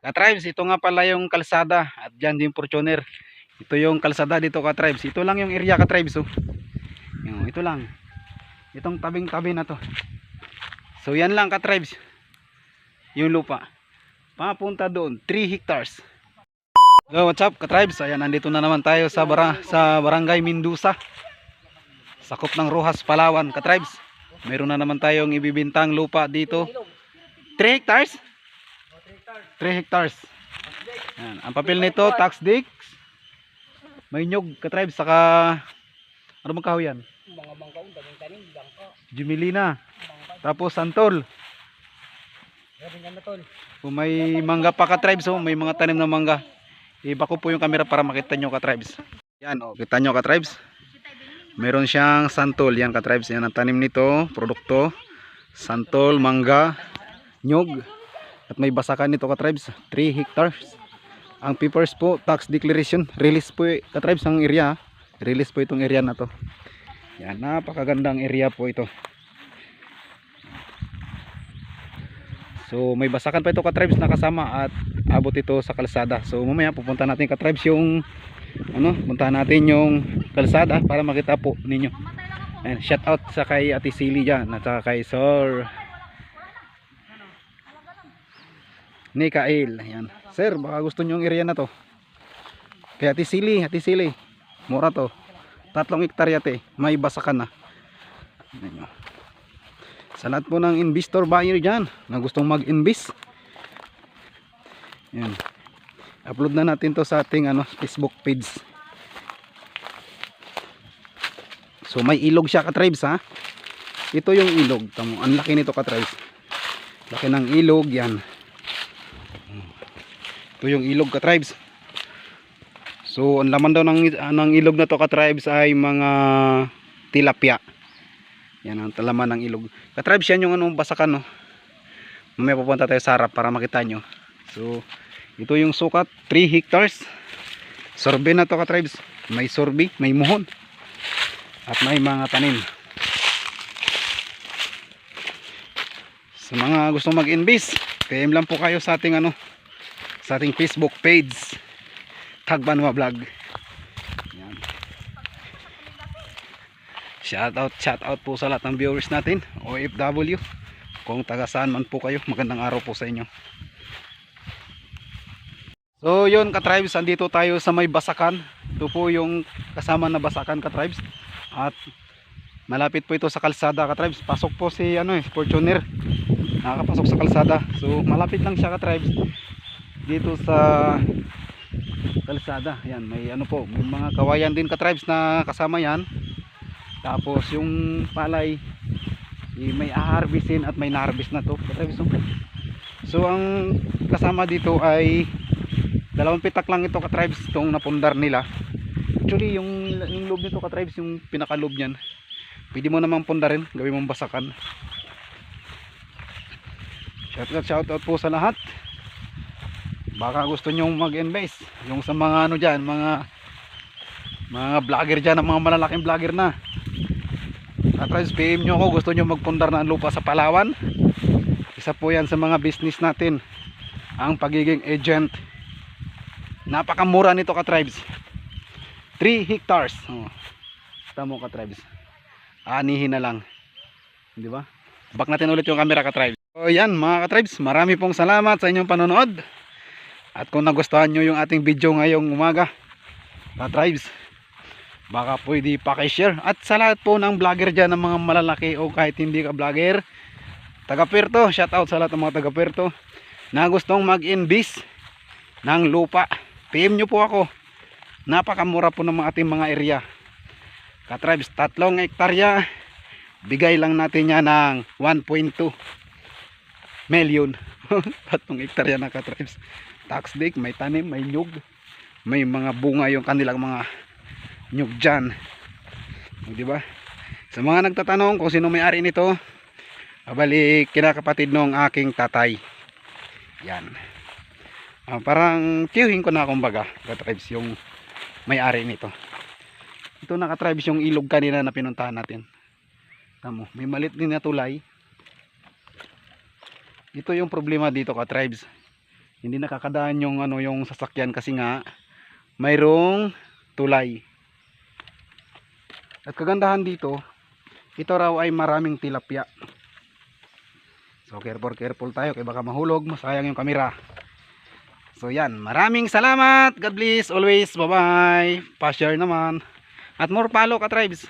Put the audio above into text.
Ka-tribes, ito nga pala yung kalsada at dyan din Fortuner. Ito yung kalsada dito ka-tribes. Ito lang yung area ka-tribes. Oh. Ito lang. Itong tabing-tabi na to. So yan lang ka-tribes. Yung lupa. Papunta doon, 3 hectares. So what's up ka-tribes? Ayan, nandito na naman tayo sa Barangay Mendoza. Sakop ng Roxas, Palawan ka-tribes. Meron na naman tayong ibibintang lupa dito. 3 hectares? 3 hectares. Yan. Ang papel nito, tax deed, may nyug ka-tribes, saka ano bang kahoy yan? Mga bangkaon, daming tanim, bangka. Jumilina. Tapos santol. Daming ano tol. Kung may mangga pa ka-tribes, oh, may mga tanim na mangga. Iba ko po yung camera para makita nyo ka-tribes. Yan, oh, kita nyo ka-tribes. Meron siyang santol, yan ka-tribes. Yan ang tanim nito, produkto. Santol, mangga, nyug. At may basakan nito ka-tribes, 3 hectares. Ang papers po, tax declaration, release po ka-tribes ang area. Release po itong area na to. Yan, napakagandang area po ito. So may basakan pa ito ka-tribes na kasama at abot ito sa kalsada. So mamaya pupunta natin ka-tribes yung puntahan natin yung kalsada para makita po ninyo. And shout out sa kay Ate Silly dyan at saka kay Sir Nikael. Ayan. Sir, baka gusto nyo yung area na to. Kaya Ate Silly, mura to. 3 hektarya te, may basakan na. Ayan. Sa lahat po ng investor buyer dyan na gustong mag-invest, yan, upload na natin to sa ating Facebook page. So may ilog siya ka-tribes ha. Ito yung ilog, tamo, ang laki nito ka-tribes. Laki ng ilog yan. Ito yung ilog ka-tribes. So ang laman daw ng ilog na to ka-tribes ay mga tilapia. Yan ang laman ng ilog. Ka-tribes yan yung basakan, no. Mamaya pupunta tayo sa harap para makita nyo. So ito yung sukat, 3 hectares. Sorbe na to ka-tribes. May sorbe, may muhon. At may mga tanim. Sa mga gustong mag-invest, PM lang po kayo sa ating sa ating Facebook page, Tagbanwa Vlog. Yan. Shout out po sa lahat ng viewers natin, OFW. Kung taga saan man po kayo, magandang araw po sa inyo. So yun ka-tribes, andito tayo sa may basakan. Ito po yung kasama na basakan ka-tribes. At malapit po ito sa kalsada ka-tribes. Pasok po si Fortuner. Nakakapasok sa kalsada. So malapit lang siya ka-tribes. Dito sa kalsada. Yan, may may mga kawayan din ka-tribes na kasama yan. Tapos yung palay may aharbisin at may naharbis na to ka-tribes. So ang kasama dito ay 2 pitak lang ito ka-tribes, itong napundar nila. Actually yung loob nito ka-tribes, yung pinaka-loob niyan, pwede mo namang pundarin, gawin mong basakan. Shout out po sa lahat. Baka gusto nyo mag-invest, yung sa mga dyan, mga vlogger dyan, mga malalaking vlogger na ka-tribes, PM nyo ako, gusto nyo magpundar ng lupa sa Palawan. Isa po yan sa mga business natin, ang pagiging agent. Napakamura nito ka-tribes, 3 hectares. Tamo ka-tribes, anihin na lang, di ba? Back natin ulit yung camera ka-tribes. So yan mga ka-tribes, marami pong salamat sa inyong panonood. At kung nagustuhan nyo yung ating video ngayong umaga ka-tribes, baka pwede paki-share. At sa lahat po ng vlogger dyan, ng mga malalaki o kahit hindi ka vlogger, taga Puerto, shout out sa lahat ng mga taga Puerto na gustong mag-invest ng lupa, PM nyo po ako. Napakamura po ng ating mga area ka-tribes. 3 hektarya, bigay lang natin yan ng 1.2 million. 3 hektarya na ka-tribes. Tax deed, may tanim, may nyug, may mga bunga yung kanilang mga nyug dyan, diba? Sa mga nagtatanong kung sino may-ari nito, abali kinakapatid nung aking tatay. Yan. Parang tiyuhin ko na kumbaga ka-tribes yung may-ari nito. Ito na ka-tribes yung ilog kanina na pinuntahan natin. Tamo, may malit din na tulay. Ito yung problema dito ka-tribes. Hindi nakakadaan yung ano yung sasakyan kasi nga mayroong tulay. At kagandahan dito, ito raw ay maraming tilapia. So careful tayo kaya baka mahulog, masayang yung kamera. So yan, maraming salamat. God bless always. Bye bye. Pa-share naman. At more follow ka tribes.